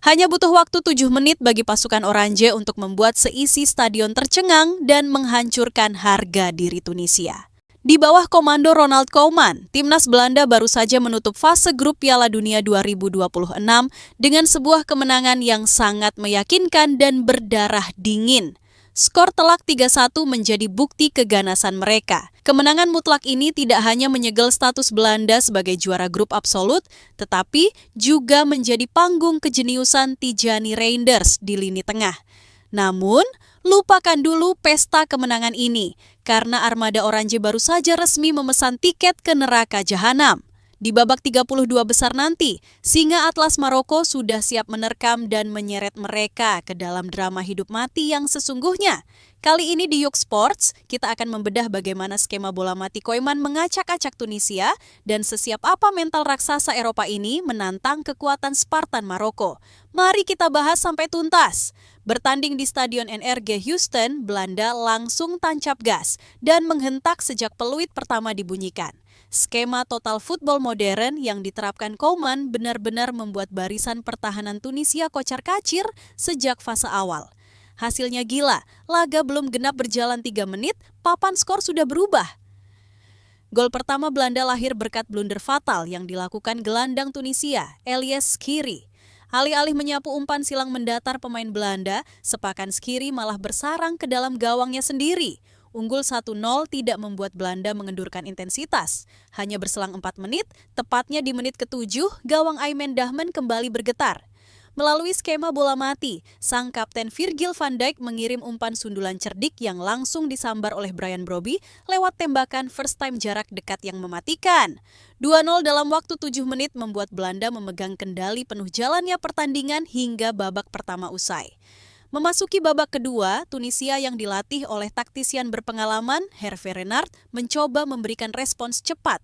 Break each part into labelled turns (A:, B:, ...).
A: Hanya butuh waktu 7 menit bagi pasukan Oranje untuk membuat seisi stadion tercengang dan menghancurkan harga diri Tunisia. Di bawah komando Ronald Koeman, timnas Belanda baru saja menutup fase grup Piala Dunia 2026 dengan sebuah kemenangan yang sangat meyakinkan dan berdarah dingin. Skor telak 3-1 menjadi bukti keganasan mereka. Kemenangan mutlak ini tidak hanya menyegel status Belanda sebagai juara grup absolut, tetapi juga menjadi panggung kejeniusan Tijani Reinders di lini tengah. Namun, lupakan dulu pesta kemenangan ini, karena armada Oranje baru saja resmi memesan tiket ke neraka jahanam. Di babak 32 besar nanti, Singa Atlas Maroko sudah siap menerkam dan menyeret mereka ke dalam drama hidup mati yang sesungguhnya. Kali ini di Yuk Sports, kita akan membedah bagaimana skema bola mati Koeman mengacak-acak Tunisia dan sesiap apa mental raksasa Eropa ini menantang kekuatan Spartan Maroko. Mari kita bahas sampai tuntas. Bertanding di Stadion NRG Houston, Belanda langsung tancap gas dan menghentak sejak peluit pertama dibunyikan. Skema total football modern yang diterapkan Koeman benar-benar membuat barisan pertahanan Tunisia kocar-kacir sejak fase awal. Hasilnya gila, laga belum genap berjalan 3 menit, papan skor sudah berubah. Gol pertama Belanda lahir berkat blunder fatal yang dilakukan gelandang Tunisia, Elias Skiri. Alih-alih menyapu umpan silang mendatar pemain Belanda, sepakan Skiri malah bersarang ke dalam gawangnya sendiri. Unggul 1-0 tidak membuat Belanda mengendurkan intensitas. Hanya berselang 4 menit, tepatnya di menit ke-7, gawang Aymen Dahman kembali bergetar. Melalui skema bola mati, sang kapten Virgil van Dijk mengirim umpan sundulan cerdik yang langsung disambar oleh Brian Brobby lewat tembakan first time jarak dekat yang mematikan. 2-0 dalam waktu 7 menit membuat Belanda memegang kendali penuh jalannya pertandingan hingga babak pertama usai. Memasuki babak kedua, Tunisia yang dilatih oleh taktisian berpengalaman, Hervé Renard, mencoba memberikan respons cepat.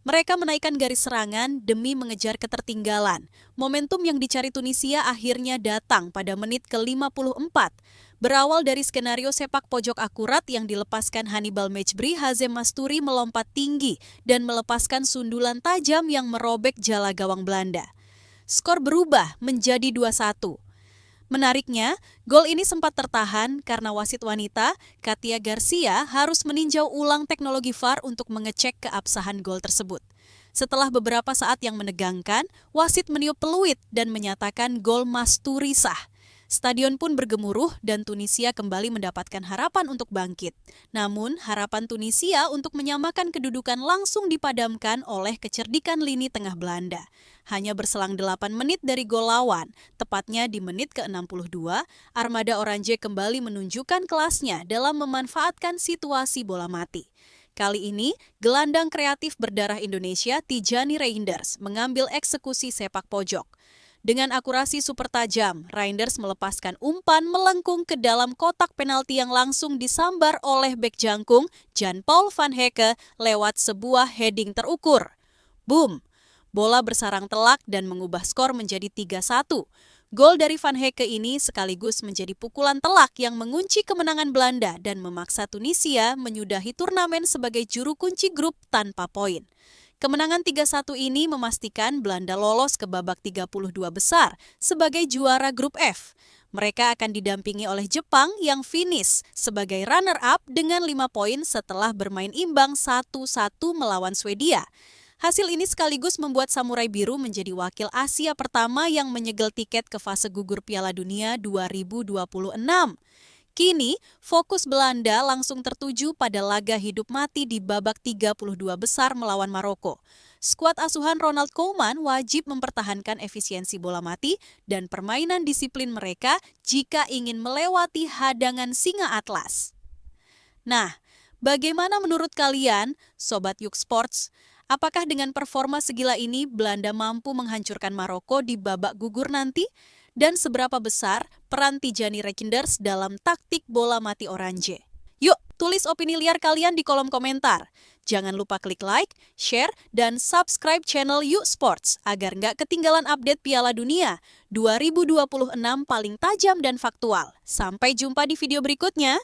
A: Mereka menaikkan garis serangan demi mengejar ketertinggalan. Momentum yang dicari Tunisia akhirnya datang pada menit ke-54. Berawal dari skenario sepak pojok akurat yang dilepaskan Hannibal Mejbri, Hazem Masturi melompat tinggi dan melepaskan sundulan tajam yang merobek jala gawang Belanda. Skor berubah menjadi 2-1. Menariknya, gol ini sempat tertahan karena wasit wanita, Katia Garcia, harus meninjau ulang teknologi VAR untuk mengecek keabsahan gol tersebut. Setelah beberapa saat yang menegangkan, wasit meniup peluit dan menyatakan gol Masturi sah. Stadion pun bergemuruh dan Tunisia kembali mendapatkan harapan untuk bangkit. Namun, harapan Tunisia untuk menyamakan kedudukan langsung dipadamkan oleh kecerdikan lini tengah Belanda. Hanya berselang 8 menit dari gol lawan, tepatnya di menit ke-62, armada Oranje kembali menunjukkan kelasnya dalam memanfaatkan situasi bola mati. Kali ini, gelandang kreatif berdarah Indonesia Tijani Reinders mengambil eksekusi sepak pojok. Dengan akurasi super tajam, Reinders melepaskan umpan melengkung ke dalam kotak penalti yang langsung disambar oleh bek jangkung Jan-Paul van Hecke lewat sebuah heading terukur. Boom! Bola bersarang telak dan mengubah skor menjadi 3-1. Gol dari Van Hecke ini sekaligus menjadi pukulan telak yang mengunci kemenangan Belanda dan memaksa Tunisia menyudahi turnamen sebagai juru kunci grup tanpa poin. Kemenangan 3-1 ini memastikan Belanda lolos ke babak 32 besar sebagai juara grup F. Mereka akan didampingi oleh Jepang yang finish sebagai runner-up dengan 5 poin setelah bermain imbang 1-1 melawan Swedia. Hasil ini sekaligus membuat Samurai Biru menjadi wakil Asia pertama yang menyegel tiket ke fase gugur Piala Dunia 2026. Kini, fokus Belanda langsung tertuju pada laga hidup mati di babak 32 besar melawan Maroko. Skuad asuhan Ronald Koeman wajib mempertahankan efisiensi bola mati dan permainan disiplin mereka jika ingin melewati hadangan Singa Atlas. Nah, bagaimana menurut kalian, Sobat Yuk Sports? Apakah dengan performa segila ini Belanda mampu menghancurkan Maroko di babak gugur nanti? Dan seberapa besar peran Tijani Reinders dalam taktik bola mati Oranje? Yuk, tulis opini liar kalian di kolom komentar. Jangan lupa klik like, share, dan subscribe channel Yuk Sports agar nggak ketinggalan update Piala Dunia 2026 paling tajam dan faktual. Sampai jumpa di video berikutnya.